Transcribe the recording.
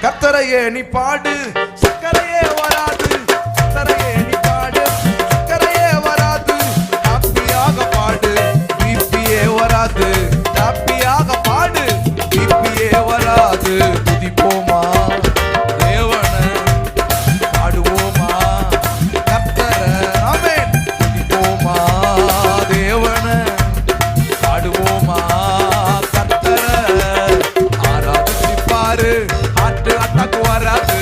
கர்த்தரையே நீ பாடு, சக்கரையே வராது. கர்த்தரையே நீ பாடு, சக்கரையே வராது. ஹாப்பியாக பாடு, பிபியே வராது. ஹாப்பியாக பாடு, பிபியே வராது. துதிப்போமா தேவன, பாடுவோமா கர்த்தர. ஆமென். துதிப்போமா தேவன, பாடுவோமா கர்த்தர. ஆராதிப்பாரு, ஆட்டு அட்டாக்கு வராது.